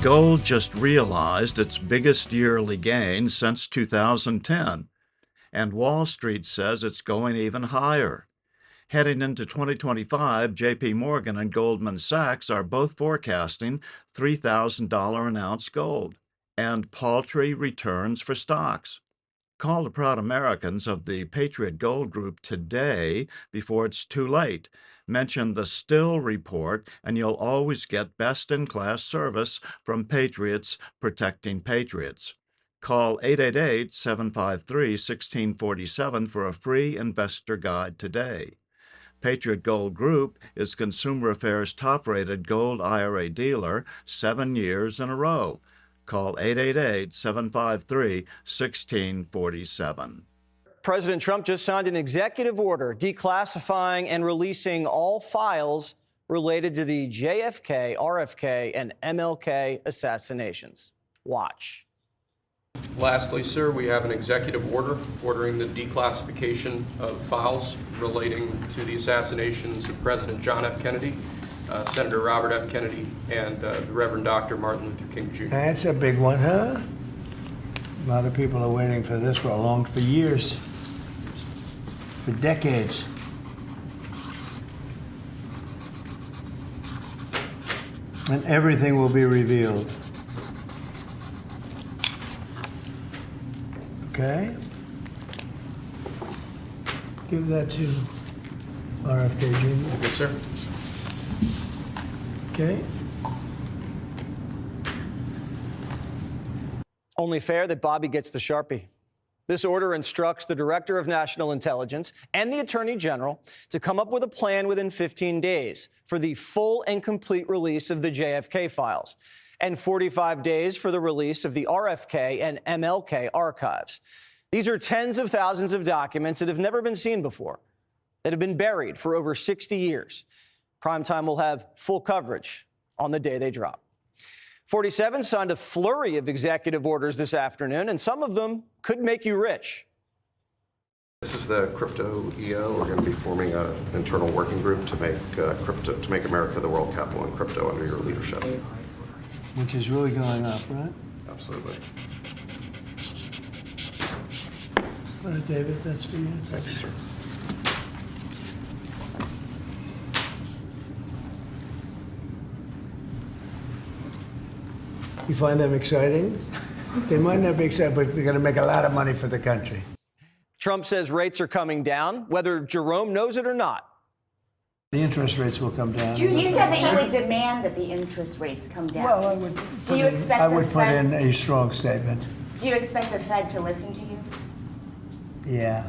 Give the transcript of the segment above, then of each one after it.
Gold just realized its biggest yearly gain since 2010, and Wall Street says it's going even higher. Heading into 2025, J.P. Morgan and Goldman Sachs are both forecasting $3,000 an ounce gold and paltry returns for stocks. Call the proud Americans of the Patriot Gold Group today before it's too late. Mention the Still Report, and you'll always get best-in-class service from Patriots protecting patriots. Call 888-753-1647 for a free investor guide today. Patriot Gold Group is Consumer Affairs' top-rated gold IRA dealer 7 years in a row. Call 888-753-1647. President Trump just signed an executive order declassifying and releasing all files related to the JFK, RFK, and MLK assassinations. Watch. Lastly, sir, we have an executive order ordering the declassification of files relating to the assassinations of President John F. Kennedy, Senator Robert F. Kennedy, and the Reverend Dr. Martin Luther King Jr. That's a big one, huh? A lot of people are waiting for this for years, for decades. And everything will be revealed. Okay? Give that to RFK Jr. Yes, sir. Okay? Only fair that Bobby gets the Sharpie. This order instructs the Director of National Intelligence and the Attorney General to come up with a plan within 15 days for the full and complete release of the JFK files, and 45 days for the release of the RFK and MLK archives. These are tens of thousands of documents that have never been seen before, that have been buried for over 60 years. Primetime will have full coverage on the day they drop. 47 signed a flurry of executive orders this afternoon, and some of them could make you rich. This is the crypto EO. We're going to be forming an internal working group to make America the world capital in crypto under your leadership. Which is really going up, right? Absolutely. All right, David, that's for you. Thanks, sir. You find them exciting? They might not be exciting, but they're going to make a lot of money for the country. Trump says rates are coming down, whether Jerome knows it or not. The interest rates will come down. You said that you would demand that the interest rates come down. Well, I would. Do you expect I would put in a strong statement. Do you expect the Fed to listen to you? Yeah.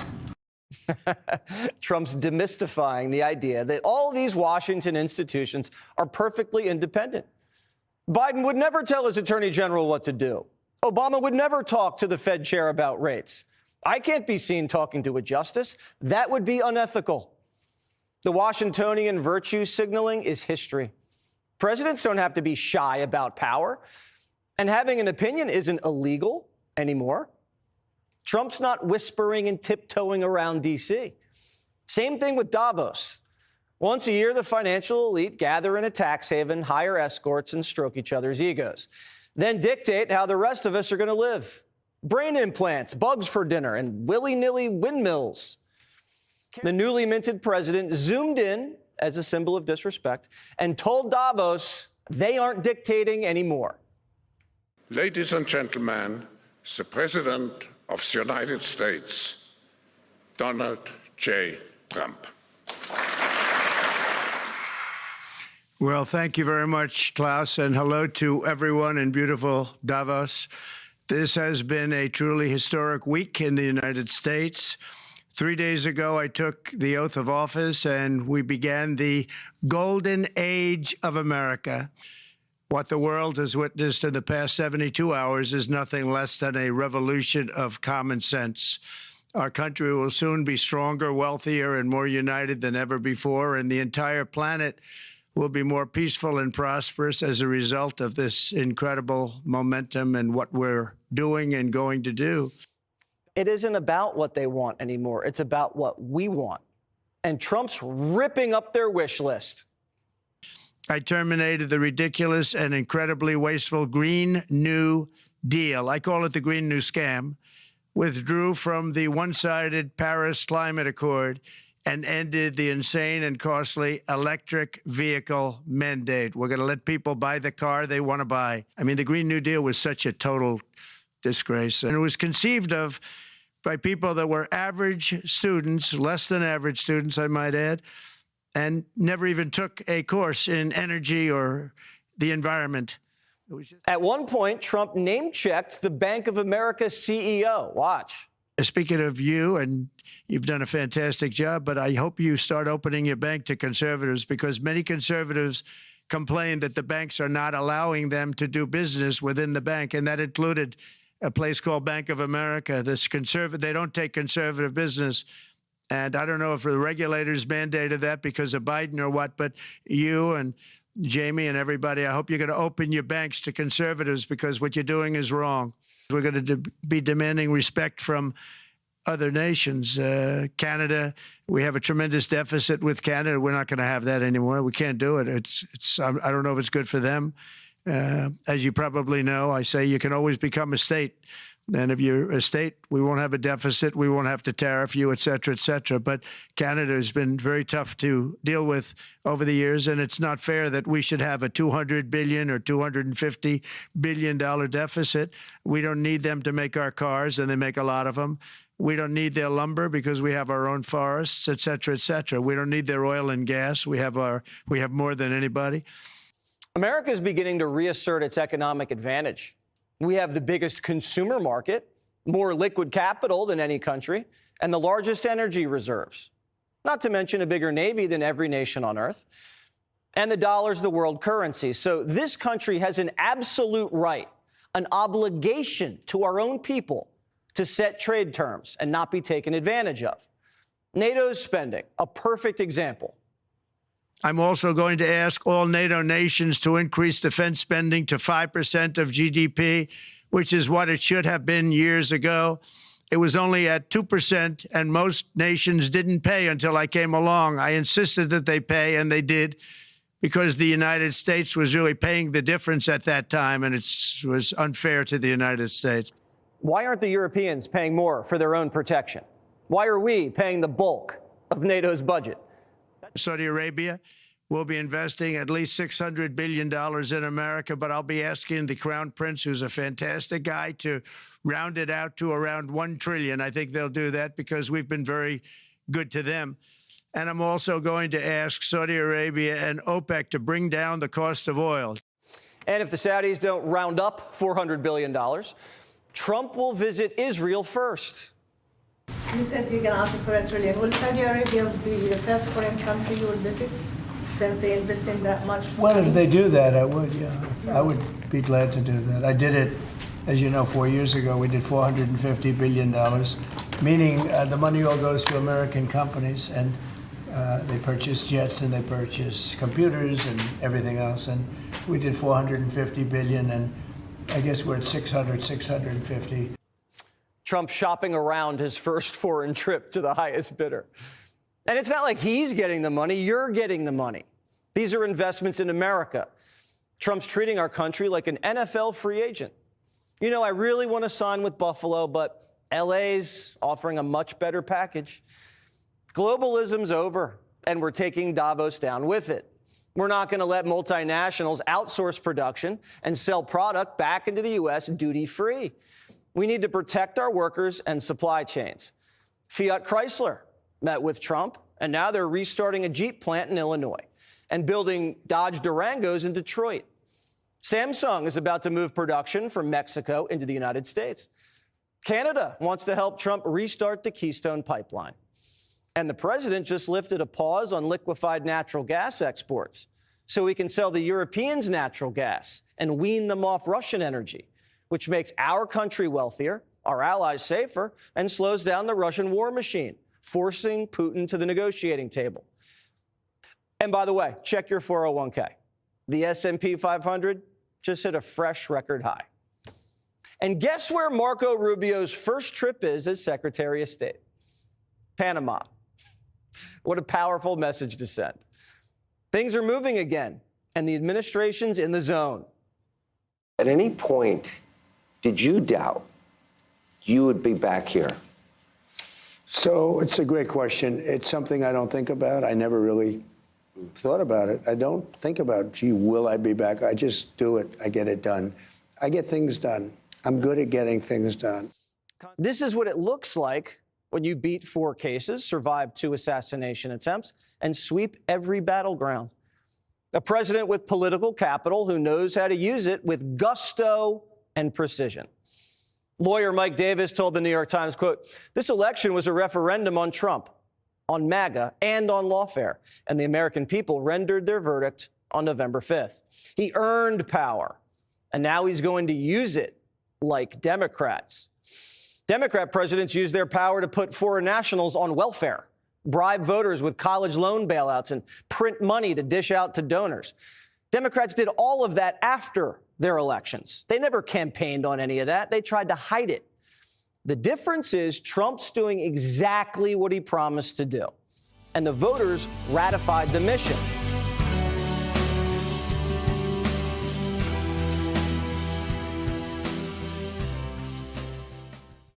Trump's demystifying the idea that all these Washington institutions are perfectly independent. Biden would never tell his attorney general what to do. Obama would never talk to the Fed chair about rates. I can't be seen talking to a justice. That would be unethical. The Washingtonian virtue signaling is history. Presidents don't have to be shy about power, and having an opinion isn't illegal anymore. Trump's not whispering and tiptoeing around D.C. Same thing with Davos. Once a year, the financial elite gather in a tax haven, hire escorts, and stroke each other's egos, then dictate how the rest of us are going to live. Brain implants, bugs for dinner, and willy-nilly windmills. The newly minted president zoomed in as a symbol of disrespect and told Davos they aren't dictating anymore. Ladies and gentlemen, the President of the United States, Donald J. Trump. Well, thank you very much, Klaus, and hello to everyone in beautiful Davos. This has been a truly historic week in the United States. 3 days ago, I took the oath of office, and we began the golden age of America. What the world has witnessed in the past 72 hours is nothing less than a revolution of common sense. Our country will soon be stronger, wealthier, and more united than ever before, and the entire planet will be more peaceful and prosperous as a result of this incredible momentum and what we're doing and going to do. It isn't about what they want anymore. It's about what we want. And Trump's ripping up their wish list. I terminated the ridiculous and incredibly wasteful Green New Deal. I call it the Green New Scam. Withdrew from the one-sided Paris Climate Accord and ended the insane and costly electric vehicle mandate. We're going to let people buy the car they want to buy. I mean, the Green New Deal was such a total disgrace. And it was conceived of by people that were average students, less than average students, I might add, and never even took a course in energy or the environment. At one point, Trump name-checked the Bank of America CEO. Watch. Speaking of you, and you've done a fantastic job, but I hope you start opening your bank to conservatives, because many conservatives complain that the banks are not allowing them to do business within the bank, and that included a place called Bank of America. They don't take conservative business. And I don't know if the regulators mandated that because of Biden or what, but you and Jamie and everybody, I hope you're going to open your banks to conservatives, because what you're doing is wrong. We're going to be demanding respect from other nations. Canada, we have a tremendous deficit with Canada. We're not going to have that anymore. We can't do it. I don't know if it's good for them. As you probably know, I say you can always become a state. And if you're a state, we won't have a deficit. We won't have to tariff you, et cetera, et cetera. But Canada has been very tough to deal with over the years. And it's not fair that we should have a $200 billion or $250 billion deficit. We don't need them to make our cars, and they make a lot of them. We don't need their lumber because we have our own forests, et cetera, et cetera. We don't need their oil and gas. We have more than anybody. America is beginning to reassert its economic advantage. We have the biggest consumer market, more liquid capital than any country, and the largest energy reserves, not to mention a bigger Navy than every nation on earth. And the dollar's the world currency. So this country has an absolute right, an obligation to our own people to set trade terms and not be taken advantage of. NATO's spending, a perfect example. I'm also going to ask all NATO nations to increase defense spending to 5% of GDP, which is what it should have been years ago. It was only at 2%, and most nations didn't pay until I came along. I insisted that they pay, and they did, because the United States was really paying the difference at that time, and it was unfair to the United States. Why aren't the Europeans paying more for their own protection? Why are we paying the bulk of NATO's budget? Saudi Arabia will be investing at least $600 billion in America, but I'll be asking the Crown Prince, who's a fantastic guy, to round it out to around $1 trillion. I think they'll do that because we've been very good to them. And I'm also going to ask Saudi Arabia and OPEC to bring down the cost of oil. And if the Saudis don't round up $400 billion, Trump will visit Israel first. You said you're going to ask for $1 trillion. Will Saudi Arabia be the first foreign country you will visit, since they invest in that much? Well, if they do that, I would, yeah. I would be glad to do that. I did it, as you know, 4 years ago. We did $450 billion, meaning the money all goes to American companies, and they purchase jets and they purchase computers and everything else. And we did $450 billion, and I guess we're at 650. Trump shopping around his first foreign trip to the highest bidder. And it's not like he's getting the money, you're getting the money. These are investments in America. Trump's treating our country like an NFL free agent. You know, I really want to sign with Buffalo, but LA's offering a much better package. Globalism's over, and we're taking Davos down with it. We're not going to let multinationals outsource production and sell product back into the U.S. duty-free. We need to protect our workers and supply chains. Fiat Chrysler met with Trump, and now they're restarting a Jeep plant in Illinois and building Dodge Durangos in Detroit. Samsung is about to move production from Mexico into the United States. Canada wants to help Trump restart the Keystone Pipeline. And the president just lifted a pause on liquefied natural gas exports so he can sell the Europeans natural gas and wean them off Russian energy, which makes our country wealthier, our allies safer, and slows down the Russian war machine, forcing Putin to the negotiating table. And by the way, check your 401k. The S&P 500 just hit a fresh record high. And guess where Marco Rubio's first trip is as Secretary of State? Panama. What a powerful message to send. Things are moving again. and the administration's in the zone. At any point, did you doubt you would be back here? So it's a great question. It's something I don't think about. I never really thought about it. I don't think about, gee, will I be back? I just do it. I get it done. I get things done. I'm good at getting things done. This is what it looks like when you beat 4 cases, survive 2 assassination attempts, and sweep every battleground. A president with political capital who knows how to use it with gusto and precision. Lawyer Mike Davis told the New York Times, quote, "This election was a referendum on Trump, on MAGA, and on lawfare, and the American people rendered their verdict on November 5th. He earned power, and now he's going to use it like Democrats. Democrat presidents use their power to put foreign nationals on welfare, bribe voters with college loan bailouts, and print money to dish out to donors. Democrats did all of that after their elections. They never campaigned on any of that. They tried to hide it. The difference is Trump's doing exactly what he promised to do, and the voters ratified the mission.